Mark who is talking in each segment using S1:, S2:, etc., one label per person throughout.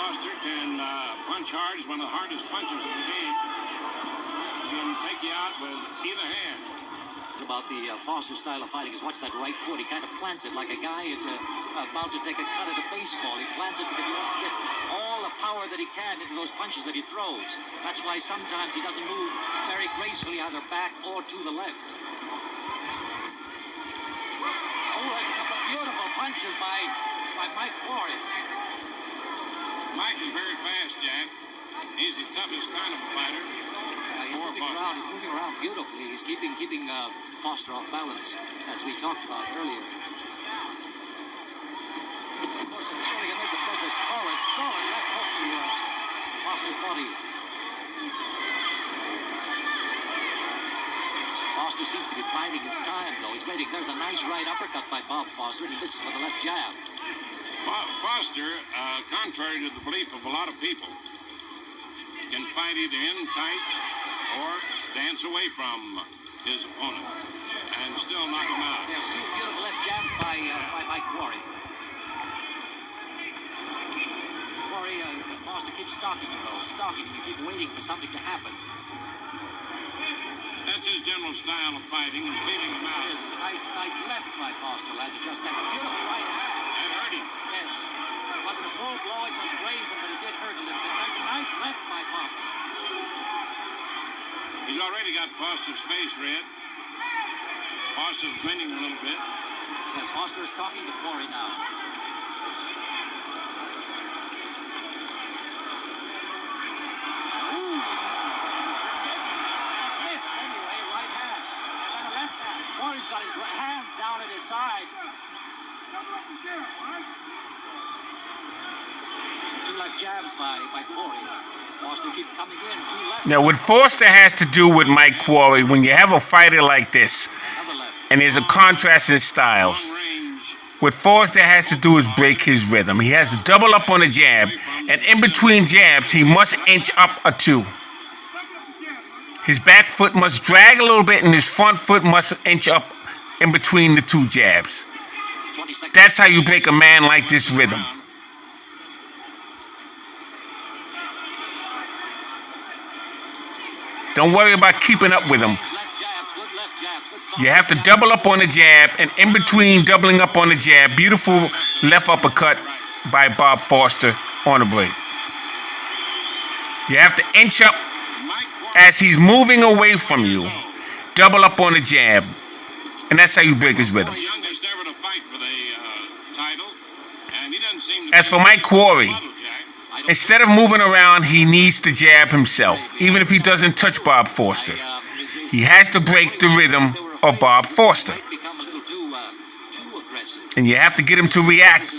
S1: Foster can punch hard. He's one of the hardest punchers in the game. He can take you out with either hand.
S2: About the Foster style of fighting is watch that right foot. He kind of plants it like a guy is about to take a cut at a baseball. He plants it because he wants to get all the power that he can into those punches that he throws. That's why sometimes he doesn't move very gracefully either back or to the left. Oh, there's a couple of beautiful punches by Mike Quarry.
S1: Mike is very fast, Jack. He's the toughest kind of a fighter.
S2: He's moving around beautifully. He's keeping Foster off balance, as we talked about earlier. Of course, there's a solid left hook to Foster's body. Foster seems to be biding his time, though. He's waiting. There's a nice right uppercut by Bob Foster, and he misses with the left jab.
S1: Foster, contrary to the belief of a lot of people, can fight either in tight or dance away from his opponent and still knock him out.
S2: There's two beautiful left jabs by Mike Quarry. Foster keeps stalking him, though. Stalking him. You keep waiting for something to happen.
S1: That's his general style of fighting, and leaving him out.
S2: There's a nice left by Foster, landed just then. A beautiful right hand.
S1: That hurt him.
S2: Yes. It wasn't a full blow, it just grazed him, but it did hurt a little bit. There's a nice left by Foster.
S1: He's already got Foster's face red. Foster's grinning a little bit.
S2: Yes, Foster is talking to Quarry now. Ooh. Missed anyway, right hand. And then a left hand. Quarry's got his hands down at his side. Two left jabs by Quarry. Foster keep coming in. Two left.
S3: Now, what Foster has to do with Mike Quarry, when you have a fighter like this, and there's a contrast in styles, what Foster has to do is break his rhythm. He has to double up on a jab, and in between jabs, he must inch up or two. His back foot must drag a little bit, and his front foot must inch up in between the two jabs. That's how you break a man like this rhythm. Don't worry about keeping up with him. You have to double up on the jab, and in between doubling up on the jab, beautiful left uppercut by Bob Foster on the break. You have to inch up as he's moving away from you. Double up on the jab, and that's how you break his rhythm. As for Mike Quarry, instead of moving around, he needs to jab himself, even if he doesn't touch Bob Foster. He has to break the rhythm of Bob Foster. And you have to get him to react,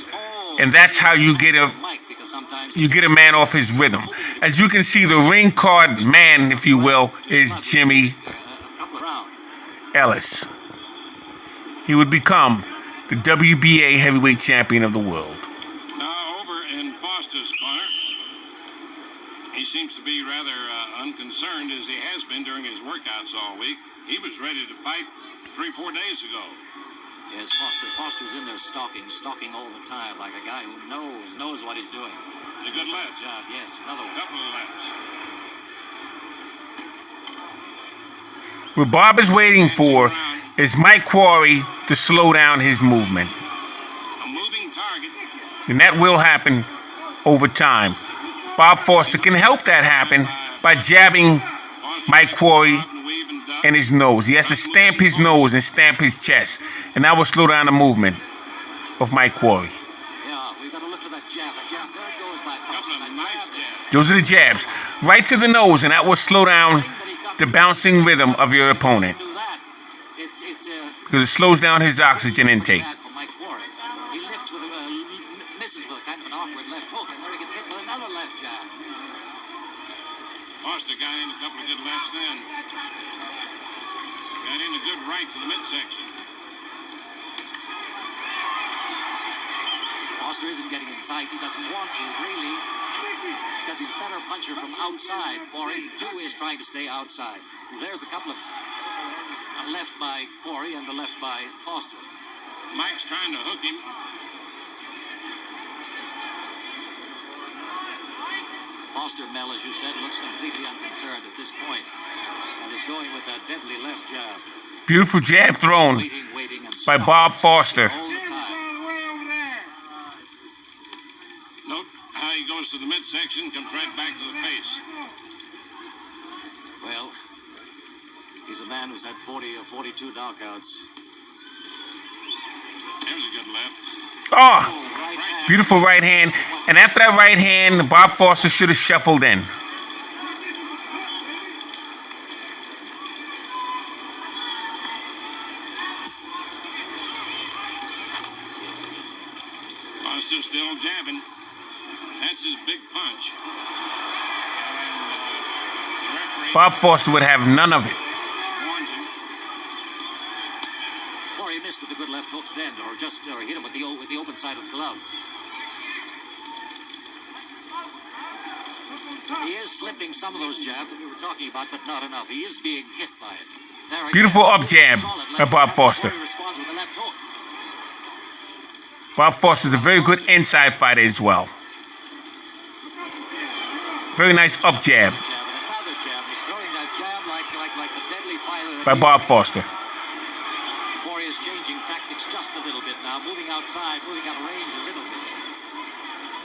S3: and that's how you get a man off his rhythm. As you can see, the ring card man, if you will, is Jimmy Ellis. He would become the WBA heavyweight champion of the world.
S1: He seems to be rather unconcerned, as he has been during his workouts all week. He was ready to fight 3-4 days ago.
S2: Yes, Foster's in there stalking all the time, like a guy who knows what he's doing.
S1: A good left.
S2: Job, yes, another one.
S1: Couple of lefts.
S3: What Bob is waiting for is Mike Quarry to slow down his movement.
S1: A moving target.
S3: And that will happen over time. Bob Foster can help that happen by jabbing Mike Quarry in his nose. He has to stamp his nose and stamp his chest, and that will slow down the movement of Mike Quarry.
S2: Yeah, we've got to look for that jab. That jab, there it goes, Mike Foster.
S3: Those are the jabs. Right to the nose, and that will slow down the bouncing rhythm of your opponent. Because it slows down his oxygen intake.
S1: Foster got in a couple of good lefts then. Got in a good right to the midsection.
S2: Foster isn't getting in tight. He doesn't want to, really, because he's a better puncher from outside. Quarry, too, is trying to stay outside. There's a couple of left by Quarry and the left by Foster.
S1: Mike's trying to hook him.
S2: Foster, Mel, as you said, looks completely unconcerned at this point and is going with that deadly left jab.
S3: Beautiful jab thrown
S2: Waiting, and
S3: by Bob Foster.
S2: all the time.
S1: Note how he goes to the midsection, comes right back to the face.
S2: Well, he's a man who's had 40 or 42 knockouts.
S1: There's a good left.
S3: Oh, beautiful right hand. And after that right hand, Bob Foster should have shuffled in.
S1: Foster still jabbing. That's his big punch. The referee
S3: Bob Foster would have none of it.
S1: warns him.
S2: Quarry missed with a good left hook then, or hit him with the open side of the glove. He is slipping some of those jabs that we were talking about, but not enough. He is being hit by it. There again,
S3: Beautiful up jab
S2: solid
S3: by
S2: left
S3: Bob
S2: jab.
S3: Foster.
S2: Quarry responds with a left hook.
S3: Bob Foster's a very good inside fighter as well. Very nice up jab
S2: Jab and another jab. He's throwing that jab like the deadly fighter that
S3: by
S2: he
S3: Bob
S2: is.
S3: Foster.
S2: Quarry is changing tactics just a little bit now, moving outside, moving out of range a little bit.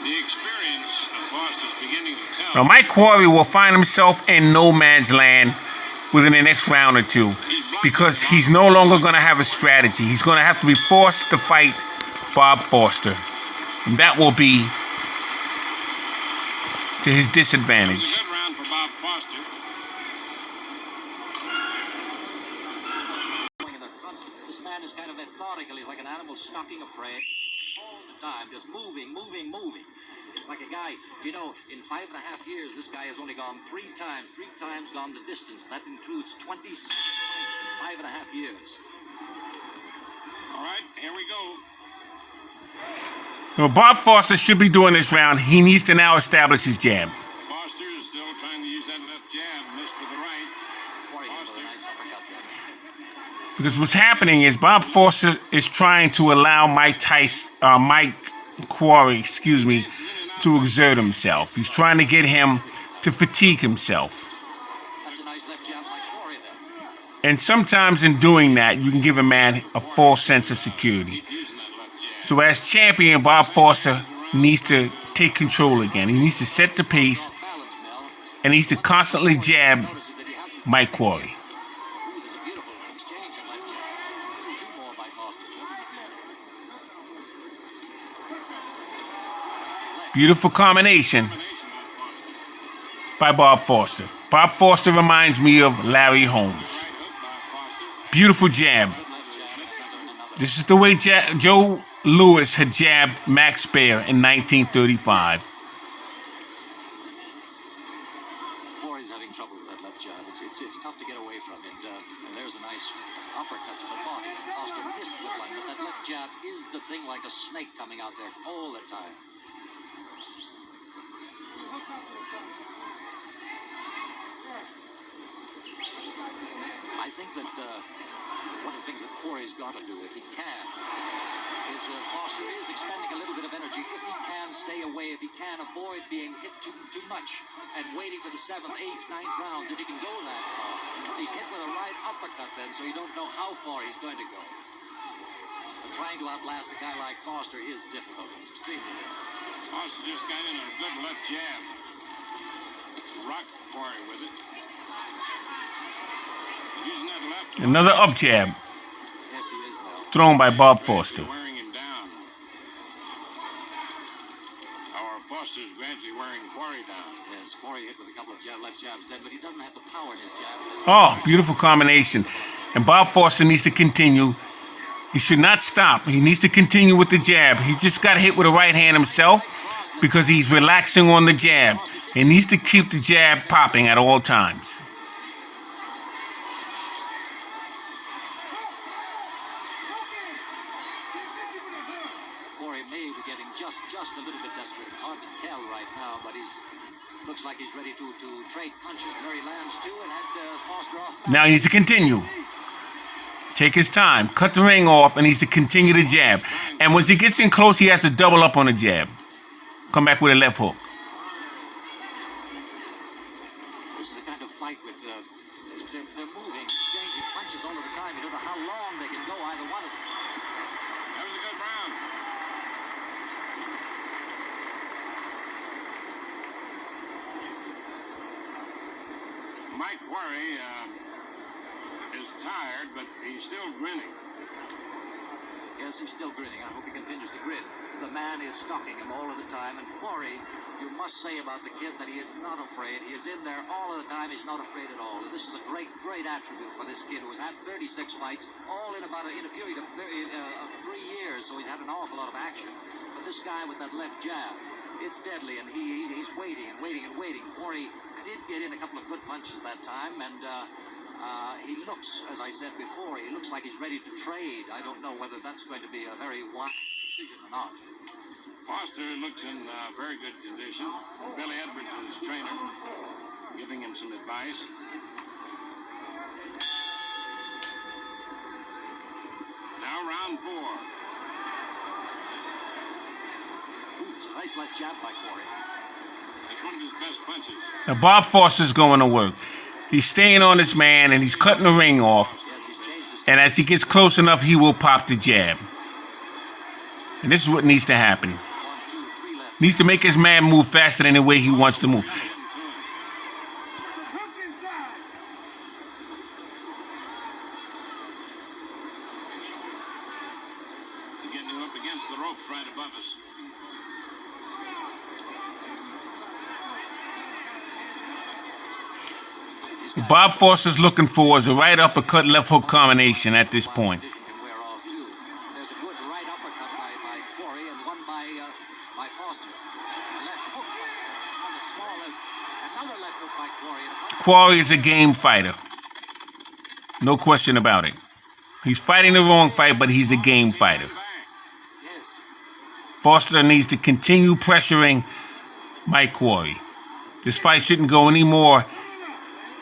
S1: The experience of Foster's beginning to tell.
S3: Now, Mike Quarry will find himself in no man's land within the next round or two because he's no longer going to have a strategy. He's going to have to be forced to fight Bob Foster. And that will be to his
S1: It was
S3: disadvantage.
S1: a good round for Bob Foster.
S2: This man is kind of methodical. He's like an animal stalking a prey all the time, just moving. It's like a guy, in 5.5 years, this guy has only gone three times gone the distance. That includes 26 fights in 5.5 years.
S1: All right, here we go.
S3: Well, Bob Foster should be doing this round. He needs to now establish his jab.
S1: Foster is still trying to use that left jab, missed with the right.
S2: Quarry hit with a nice uppercut there.
S3: Because what's happening is Bob Foster is trying to allow Mike Quarry, to exert himself. He's trying to get him to fatigue himself.
S2: That's a nice left jab by Quarry there.
S3: And sometimes in doing that, you can give a man a false sense of security.
S1: Keep using that left jab.
S3: So as champion, Bob Foster needs to take control again. He needs to set the pace
S2: Balance, Mel.
S3: and he needs to constantly jab
S2: Notices that he hasn't.
S3: Mike Quarry.
S2: Ooh, there's a beautiful exchange of left jabs. Two more by Foster.
S3: Beautiful combination by Bob Foster. Bob Foster reminds me of Larry Holmes. Beautiful jab. This is the way Joe Louis had jabbed Max Baer in 1935.
S2: Quarry's having trouble with that left jab. It's tough to get away from, and there's a nice uppercut to the body. Foster missed with one, but that left jab is the thing, like a snake coming out there all the time. I think that one of the things that Quarry's got to do, if he can, is Foster is expending a little bit of energy. If he can stay away, if he can avoid being hit too much and waiting for the 7th, 8th, 9th rounds, if he can go that far. He's hit with a right uppercut then, so you don't know how far he's going to go. But trying to outlast a guy like Foster is difficult. It's extremely difficult.
S1: Foster just got in a good left jab. Rocked Quarry with it. Using that left.
S3: Another up jab
S2: Yes, he is now.
S3: thrown by Bob Foster.
S1: Wearing him down. Our Foster's gradually wearing Quarry down.
S2: Yes, Quarry hit with a couple of left jabs then, but he doesn't have the power in his jabs.
S3: Oh, beautiful combination. And Bob Foster needs to continue. He should not stop. He needs to continue with the jab. He just got hit with a right hand himself because he's relaxing on the jab. He needs to keep the jab popping at all times.
S2: Quarry may be getting just a little bit desperate. It's hard to tell right now, but looks like he's ready to trade punches. There he lands too and had Foster off.
S3: Now he needs to continue. Take his time. Cut the ring off and he needs to continue the jab. And once he gets in close, he has to double up on the jab. Come back with a left hook.
S1: Mike Quarry is tired, but he's still grinning.
S2: Yes, he's still grinning. I hope he continues to grin. The man is stalking him all of the time, and Quarry, you must say about the kid that he is not afraid. He is in there all of the time. He's not afraid at all. And this is a great, great attribute for this kid who has had 36 fights, all in a period of 3 years, so he's had an awful lot of action. But this guy with that left jab, it's deadly, and he's waiting and waiting and waiting. Quarry did get in a couple of good punches that time, and he looks, as I said before, he looks like he's ready to trade. I don't know whether that's going to be a very wise decision or not.
S1: Foster looks in very good condition. Billy Edwards is his trainer, giving him some advice. Now round 4.
S2: Ooh, nice left jab by Quarry.
S1: That's one of his best punches.
S3: Now Bob Foster's going to work. He's staying on his man, and he's cutting the ring off.
S2: Yes, he's changed his...
S3: And as he gets close enough, he will pop the jab. And this is what needs to happen.
S2: 1, 2, 3 left.
S3: Needs to make his man move faster than the way he wants to move.
S1: He's getting up against the ropes right above us.
S3: Bob Foster's looking for is a right uppercut, left hook combination at this point.
S2: Can wear off too. There's a good right uppercut by Quarry and one by Foster. A left hook on the small left. Another left hook by Quarry.
S3: Quarry is a game fighter. No question about it. He's fighting the wrong fight, but he's a game fighter.
S2: Yes.
S3: Foster needs to continue pressuring Mike Quarry. This fight shouldn't go any more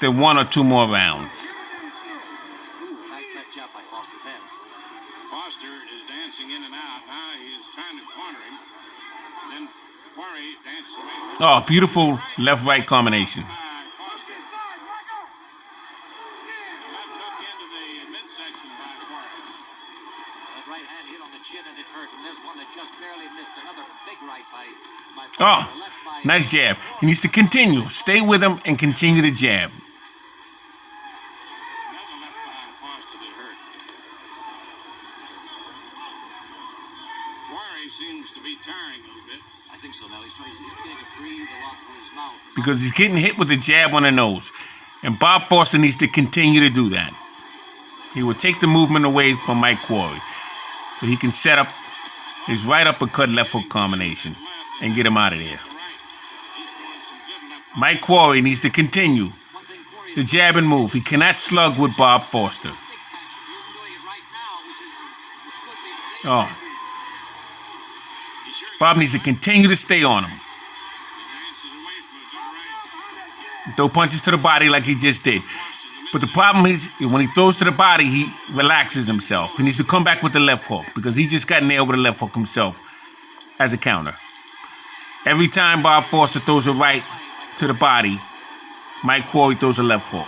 S3: than 1 or 2 more rounds.
S2: Ooh, nice left jab by Foster then.
S1: Foster is dancing in and out. Now he's trying to corner him. Then Quarry dances away.
S3: Oh, beautiful left-right combination.
S1: Foster. Left hook into the midsection by Quarry.
S2: That right hand hit on the chin and it hurt. And there's one that just barely missed. Another big right by
S3: Oh,
S2: Foster. Left by...
S3: nice jab. He needs to continue. Stay with him and continue to jab.
S1: Another left behind Foster that hurt. Quarry seems to be tiring a little bit.
S2: I think so now. He's beginning to breathe a lot through his mouth.
S3: Because he's getting hit with a jab on the nose. And Bob Foster needs to continue to do that. He will take the movement away from Mike Quarry so he can set up his right uppercut, left hook combination and get him out of there. Mike Quarry needs to continue the jab and move. He cannot slug with Bob Foster. Oh. Bob needs to continue to stay on him. Throw punches to the body like he just did. But the problem is, when he throws to the body, he relaxes himself. He needs to come back with the left hook because he just got nailed with a left hook himself as a counter. Every time Bob Foster throws a right to the body, Mike Quarry throws a left hook.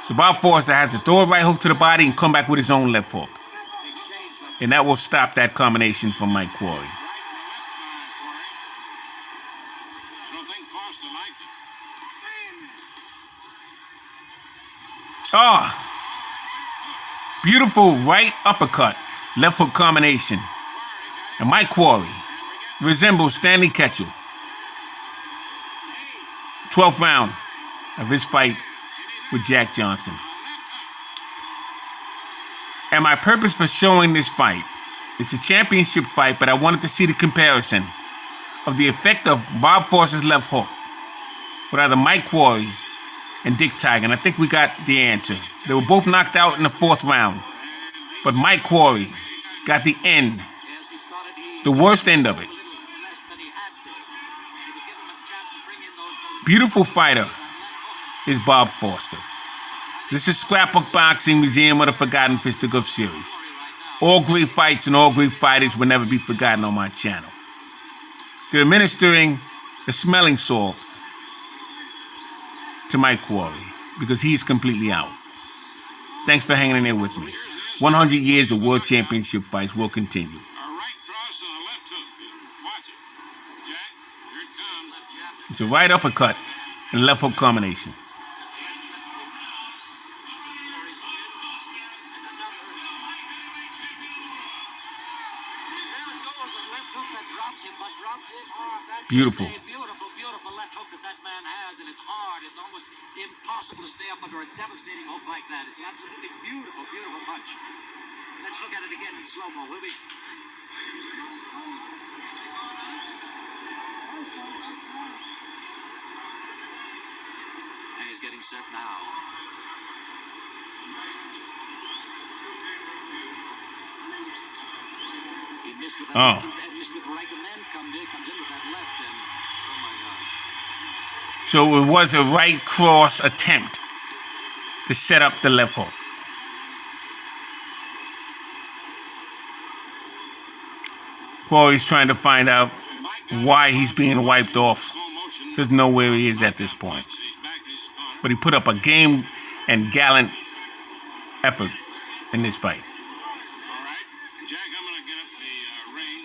S3: So Bob Foster has to throw a right hook to the body and come back with his own left hook. And that will stop that combination from Mike Quarry.
S1: I don't think Foster liked it.
S3: Oh, beautiful right uppercut, left hook combination. And Mike Quarry resembles Stanley Ketchel. 12th round of his fight with Jack Johnson. And my purpose for showing this fight is a championship fight, but I wanted to see the comparison of the effect of Bob Foster's left hook with either Mike Quarry and Dick Tiger. And I think we got the answer. They were both knocked out in the 4th round. But Mike Quarry got the end, the worst end of it. Beautiful fighter is Bob Foster. This is Scrapbook Boxing Museum of the Forgotten Fisticuffs series. All great fights and all great fighters will never be forgotten on my channel. They're administering the smelling salt to Mike Quarry because he is completely out. Thanks for hanging in there with me. 100 years of world championship fights will continue.
S1: A right cross and a left hook. Watch it. Jack, here it comes.
S3: It's a right uppercut and left hook combination. Beautiful.
S2: It's a beautiful, beautiful left hook that man has, and it's hard. It's almost impossible to stay up under a devastating hook like that. It's an absolutely beautiful, beautiful punch. Let's look at it again in slow-mo, will we? And he's getting set now. He missed with that left, and missed with the right, and then comes in with that left, and oh my God.
S3: So it was a right cross attempt to set up the left hook. Quarry's trying to find out why he's being wiped off. Doesn't know where he is at this point. But he put up a game and gallant effort in this fight.
S1: All right, Jack, I'm going to get up the ring,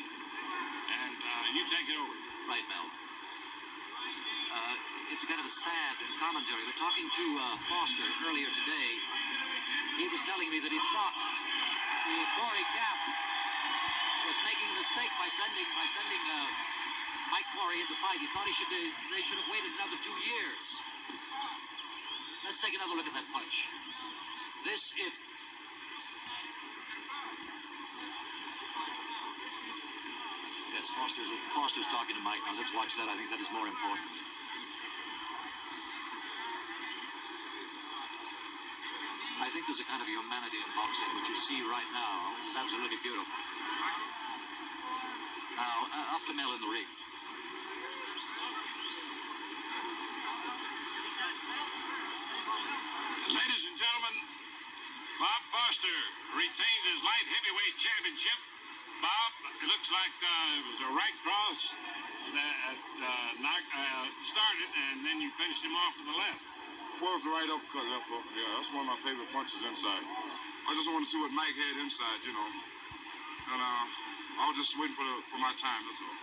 S1: and you take it over.
S2: Right, Mel. It's kind of a sad commentary. We're talking to Foster earlier today. He was telling me that he thought the Quarry camp was making a mistake by sending Mike Quarry in the fight. He thought they should have waited another 2 years. Let's take another look at that punch. Yes, Foster's talking to Mike now. Let's watch that. I think that is more important. I think there's a kind of humanity in boxing, which you see right now. It's absolutely beautiful. Now, up to Mel in the ring.
S1: Ladies and gentlemen, Bob Foster retains his light heavyweight championship. Bob, it looks like it was a right cross that started, and then you finished him off with the left.
S4: Well, it's the right uppercut, left hook. Yeah, that's one of my favorite punches inside. I just wanted to see what Mike had inside, you know. And I was just waiting for my time, that's all.